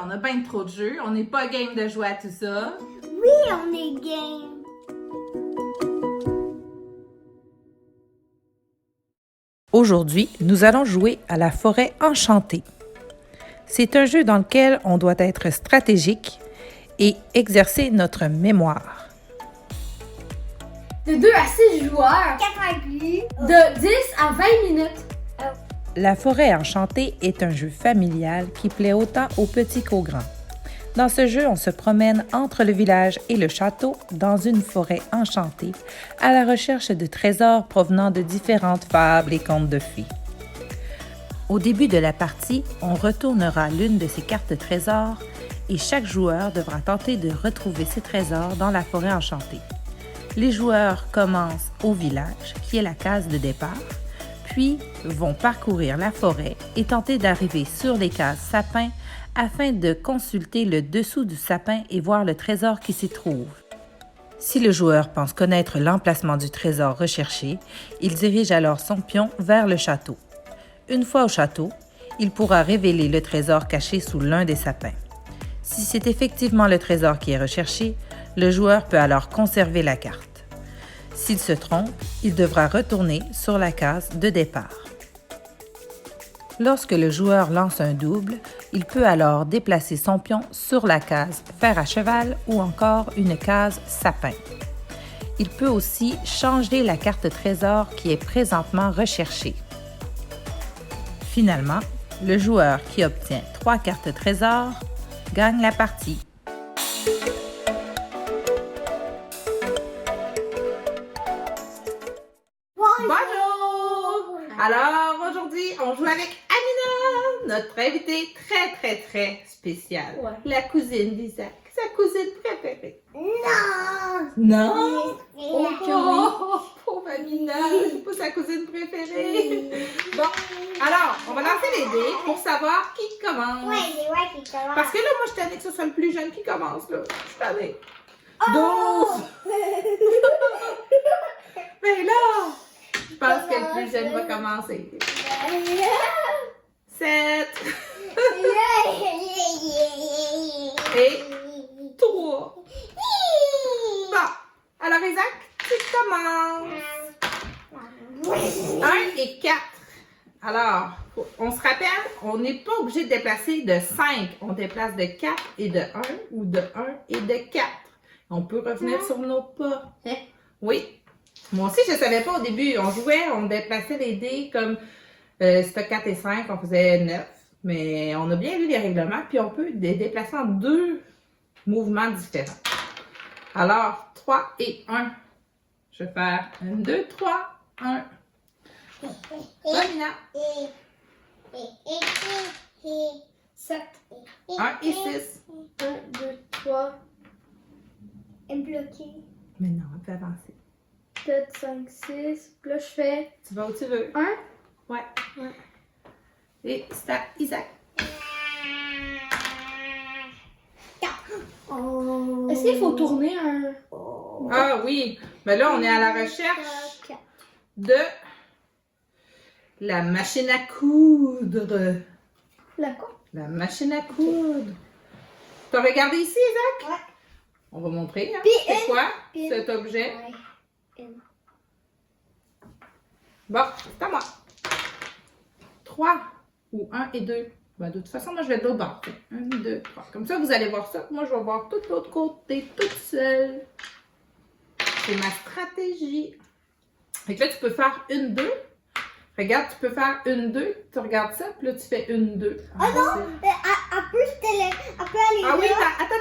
on a bien trop de jeux. On n'est pas game de jouer à tout ça. Oui, on est game. Aujourd'hui, nous allons jouer à la forêt enchantée. C'est un jeu dans lequel on doit être stratégique et exercer notre mémoire. De 2 à 6 joueurs, 4 inclus. de 10 à 20 minutes. La forêt enchantée est un jeu familial qui plaît autant aux petits qu'aux grands. Dans ce jeu, on se promène entre le village et le château dans une forêt enchantée à la recherche de trésors provenant de différentes fables et contes de fées. Au début de la partie, on retournera l'une de ces cartes trésors et chaque joueur devra tenter de retrouver ses trésors dans la forêt enchantée. Les joueurs commencent au village, qui est la case de départ, puis vont parcourir la forêt et tenter d'arriver sur les cases sapins afin de consulter le dessous du sapin et voir le trésor qui s'y trouve. Si le joueur pense connaître l'emplacement du trésor recherché, il dirige alors son pion vers le château. Une fois au château, il pourra révéler le trésor caché sous l'un des sapins. Si c'est effectivement le trésor qui est recherché, le joueur peut alors conserver la carte. S'il se trompe, il devra retourner sur la case de départ. Lorsque le joueur lance un double, il peut alors déplacer son pion sur la case fer à cheval ou encore une case sapin. Il peut aussi changer la carte trésor qui est présentement recherchée. Finalement, le joueur qui obtient 3 cartes trésor gagne la partie. Bonjour! Alors, aujourd'hui, on joue avec Amina, notre invitée très spéciale. Ouais. La cousine d'Isaac, sa cousine préférée. Non. Non? Oh, Oh, pauvre Amina, c'est pas sa cousine préférée. Bon, alors, on va lancer les dés pour savoir qui commence. Ouais, c'est vrai qui commence. Parce que là, moi, je suis tannée que ce soit le plus jeune qui commence, là. Je suis tannée. 12! Mais là, je pense que le plus jeune va commencer. 7 et 3. Bon, alors Isaac, tu commences. 1 et 4. Alors, on se rappelle, on n'est pas obligé de déplacer de 5. On déplace de 4 et de 1 ou de 1 et de 4. On peut revenir sur nos pas. Oui. Moi aussi, je ne savais pas au début. On jouait, on déplaçait les dés comme c'était 4 et 5, on faisait 9. Mais on a bien lu les règlements, puis on peut les déplacer en 2 mouvements différents. Alors, 3 et 1. Je vais faire 1, 2, 3, 1. Amina. 7, 1 et 6. 1, 2, 3, Et bloqué. Mais non, on peut avancer. 7, 5, 6. Puis là, je fais Tu vas où tu veux. 1. Ouais. Ouais. Et c'est à Isaac. Oh. Est-ce qu'il faut tourner un... Ah oui, mais là, on est à la recherche de la machine à coudre. La quoi? La machine à coudre. Tu as regardé ici, Isaac? Ouais. On va montrer. Hein? Puis C'est quoi puis cet objet? Ouais. Bon, c'est à moi. 3 ou 1 et 2. Ben, de toute façon, moi, je vais de l'autre bord. 1, 2, 3. Comme ça, vous allez voir ça. Moi, je vais voir tout l'autre côté, toute seule. C'est ma stratégie. Fait que là, tu peux faire 1, 2. Regarde, tu peux faire 1, 2. Tu regardes ça, puis là, tu fais 1, 2. Ah non, mais elle peut aller Ah oui, là. attends.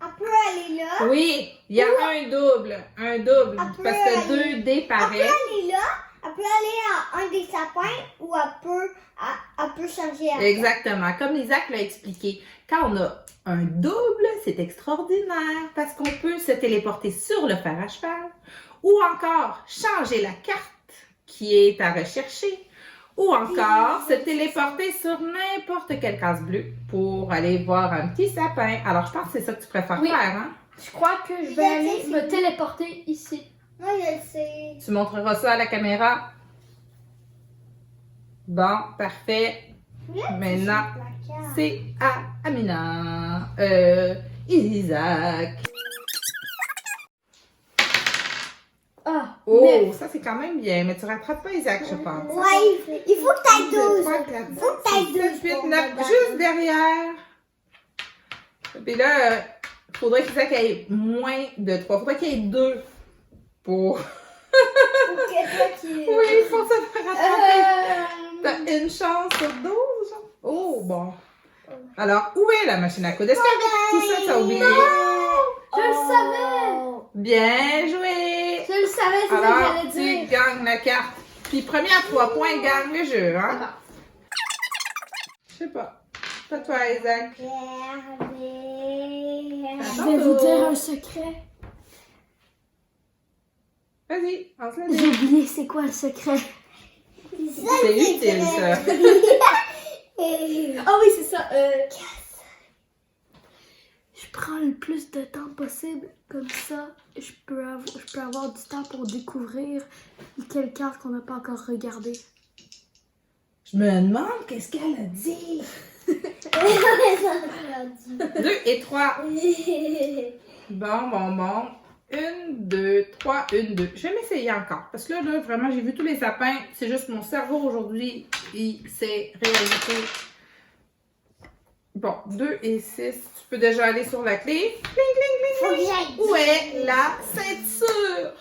Elle peut aller là. Oui, il y a un double. Un double. Après, Parce que 2 dés Elle peut pareils. aller là. Elle peut aller à un des sapins ou elle peut changer à Exactement. Comme Isaac l'a expliqué, quand on a un double, c'est extraordinaire parce qu'on peut se téléporter sur le fer à cheval ou encore changer la carte qui est à rechercher ou encore se téléporter sur n'importe quelle case bleue pour aller voir un petit sapin. Alors, je pense que c'est ça que tu préfères Oui. faire, hein? Je crois que je vais aller me téléporter ici. Moi, je le sais. Tu montreras ça à la caméra. Bon, parfait. Maintenant, C'est à Amina. Isaac. Ah, Oh, neuf. ça c'est quand même bien, mais tu rattrapes pas Isaac, je pense. Ouais, il faut que t'ailles 12. 3, 4, Faut que t'ailles 12 8, pour 9, regarder. juste derrière. Puis là, il faudrait qu'Isaac ait moins de 3. Faudrait qu'il y ait 2 pour... Faut que toi qui... Oui, pour se faire rattraper. Euh, T'as une chance sur 12. Oh, bon. Alors, où est la machine à coudre? Est-ce qu'avec tout ça, t'as oublié? Je le savais! Bien joué! Je le savais, c'est ça que Alors, j'allais tu dire. gagnes la carte. Puis, premier à 3 points gagne le jeu, hein? Ah, Je sais pas. C'est à toi, Isaac. je vais vous dire un secret. Vas-y, lance la J'ai oublié c'est quoi le secret. C'est utile, ça. Ah oui, c'est ça. Je prends le plus de temps possible. Comme ça, je peux avoir du temps pour découvrir quelle carte qu'on n'a pas encore regardée. Je me demande qu'est-ce qu'elle a dit. 2 et 3. Bon. 1, 2, 3, 1, 2. Je vais m'essayer encore. Parce que là, vraiment, j'ai vu tous les sapins. C'est juste mon cerveau aujourd'hui. Il s'est réalisé. Bon, 2 et 6. Tu peux déjà aller sur la clé. Faut que j'aille. Où est la ceinture?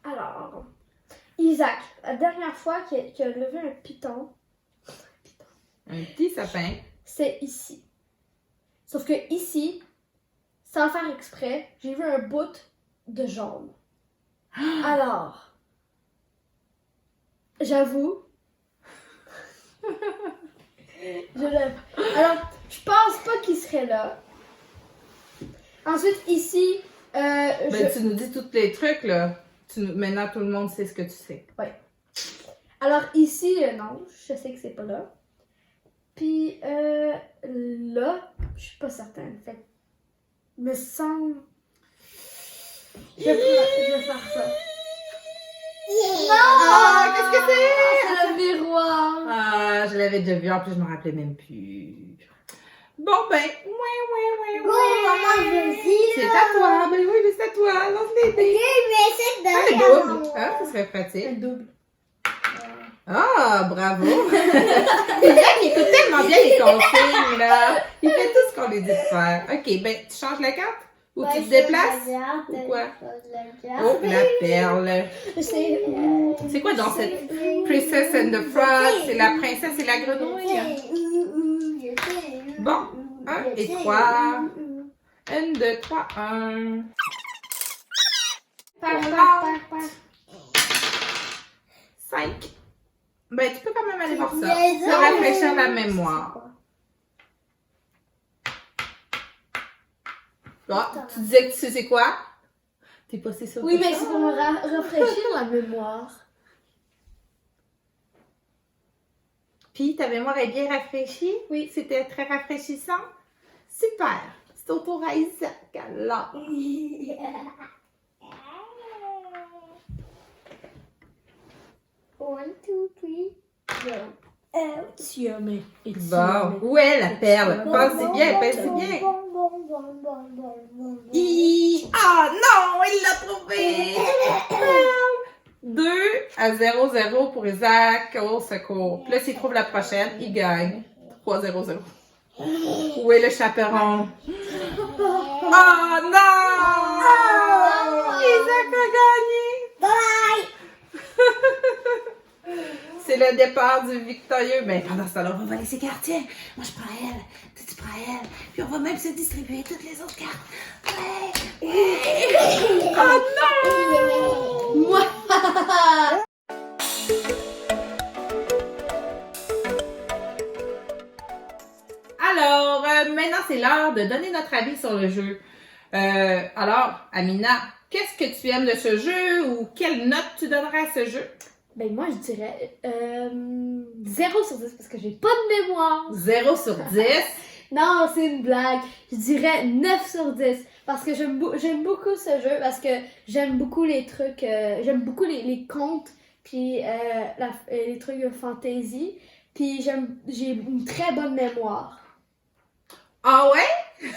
Alors, Isaac, la dernière fois qu'il a levé un piton, Un petit sapin. c'est ici. Sauf que ici, sans faire exprès, j'ai vu un bout de jaune. Alors, j'avoue, je l'aime. Alors, je pense pas qu'il serait là. Ensuite, ici, Ben, tu nous dis tous les trucs, là. Maintenant, tout le monde sait ce que tu sais. alors ici, non, je sais que c'est pas là. Puis là, je suis pas certaine. Fait que, me semble. Je vais faire ça. Ah, qu'est-ce que c'est? C'est le miroir. Ah, je l'avais déjà vu. En plus, je me rappelais même plus. Bon, ben, ouais. Maman, je dis, C'est là. à toi. Ben oui, mais c'est à toi. Lance les Ok, dés. mais c'est Ah, derrière le double. moi. Ah, ça serait pratique. Un double. Ah, bravo. Isaac, il écoute tellement bien les consignes, là. Il fait tout ce qu'on lui dit de faire. OK, ben, tu changes la carte? Ou Ouais, tu te je déplaces? regarde, Ou quoi? je Oh, regarde. la perle. C'est quoi dans cette Princess and the Frog? C'est la princesse et la grenouille. Bon, 1 et 3. 1, 2, 3, 1. Par. 5. Ben, tu peux quand même aller voir ça. Les Ça autres, rafraîchir la mémoire. Ah, tu disais que tu sais c'est quoi? T'es pas si sûre Oui, que mais ça? c'est pour me rafraîchir la mémoire. Puis, ta mémoire est bien rafraîchie? Oui. C'était très rafraîchissant? Super! C'est au tour à Isaac, alors. One, two, three, go. Tiens, Bon, où est la perle? Pense-y bien, pense-y bien. Ah non, il l'a trouvé! 2 à 0-0 pour Isaac au secours. Puis là, s'il trouve la prochaine, il gagne. 3-0-0. Où est le chaperon? Oh non! Isaac a gagné! Bye! C'est le départ du victorieux. Mais pendant ce temps-là, on va voler ses cartes. Tiens, moi je prends elle, toi tu prends elle. Puis on va même se distribuer toutes les autres cartes. Ouais! Oh non! Moi! Alors, maintenant c'est l'heure de donner notre avis sur le jeu. Alors, Amina, qu'est-ce que tu aimes de ce jeu ou quelle note tu donnerais à ce jeu? Ben moi, je dirais 0 sur 10 parce que j'ai pas de mémoire. 0 sur 10. Non, c'est une blague. Je dirais 9 sur 10 parce que j'aime beaucoup ce jeu parce que j'aime beaucoup les trucs, j'aime beaucoup les contes puis les trucs de fantasy. Puis j'ai une très bonne mémoire. Ah ouais?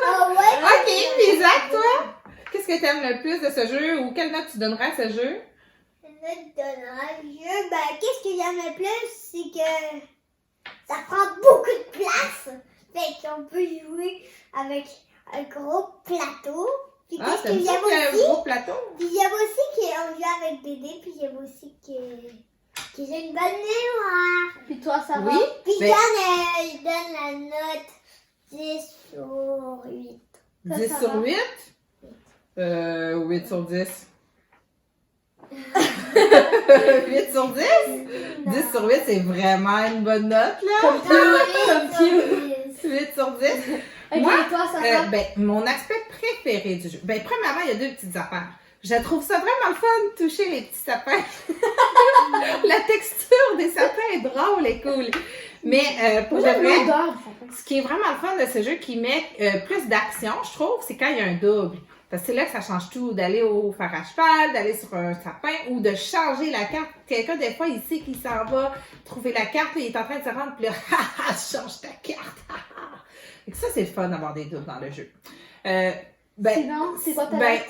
Ah ouais? Ok, puis Zach, toi? Qu'est-ce que t'aimes le plus de ce jeu ou quelle note tu donnerais à ce jeu? Le donnage, qu'est-ce que j'aime le plus, c'est que ça prend beaucoup de place. Fait qu'on peut jouer avec un gros plateau. Puis Ah, qu'est-ce t'aimes que ça j'aime un aussi? gros plateau? Puis j'aime aussi qu'on joue avec Dédé, puis j'aime aussi que j'ai une bonne mémoire. Puis toi, ça Oui? Puis Ben, je donne la note 10 sur 8. 10 ça sur va? 8? 8 sur 10. 8 sur 10? 10 sur 8, c'est vraiment une bonne note, là. Comme Q. 8 sur 10. Ok, Moi, toi, ça va? mon aspect préféré du jeu. Premièrement, il y a deux petites affaires. Je trouve ça vraiment le fun de toucher les petits sapins. La texture des sapins est drôle et cool. Mais pour de J'aime vrai, l'odeur du sapin. ce qui est vraiment le fun de ce jeu qui met plus d'action, je trouve, c'est quand il y a un double. Parce que c'est là que ça change tout, d'aller au fer à cheval, d'aller sur un sapin ou de changer la carte. Quelqu'un, des fois, il sait qu'il s'en va trouver la carte et il est en train de se rendre, puis là, change ta carte. Et ça, c'est le fun d'avoir des doubles dans le jeu. Sinon, c'est quoi ta note?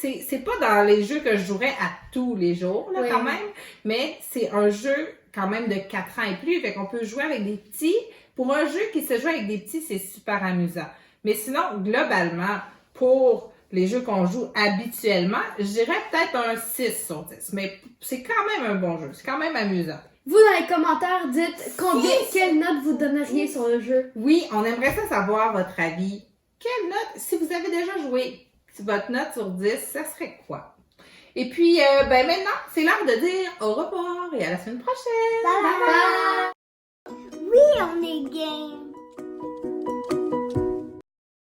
C'est pas dans les jeux que je jouerais à tous les jours, là, Oui. quand même, mais c'est un jeu quand même de 4 ans et plus, fait qu'on peut jouer avec des petits. Pour un jeu qui se joue avec des petits, c'est super amusant. Mais sinon, globalement, pour les jeux qu'on joue habituellement, je dirais peut-être un 6 sur 10. Mais c'est quand même un bon jeu, c'est quand même amusant. Vous, dans les commentaires, dites quelle note vous donneriez sur le jeu. Oui, on aimerait ça savoir votre avis. Quelle note, si vous avez déjà joué, votre note sur 10, ça serait quoi? Et puis, maintenant, c'est l'heure de dire au revoir et à la semaine prochaine. Bye bye. Oui, on est game.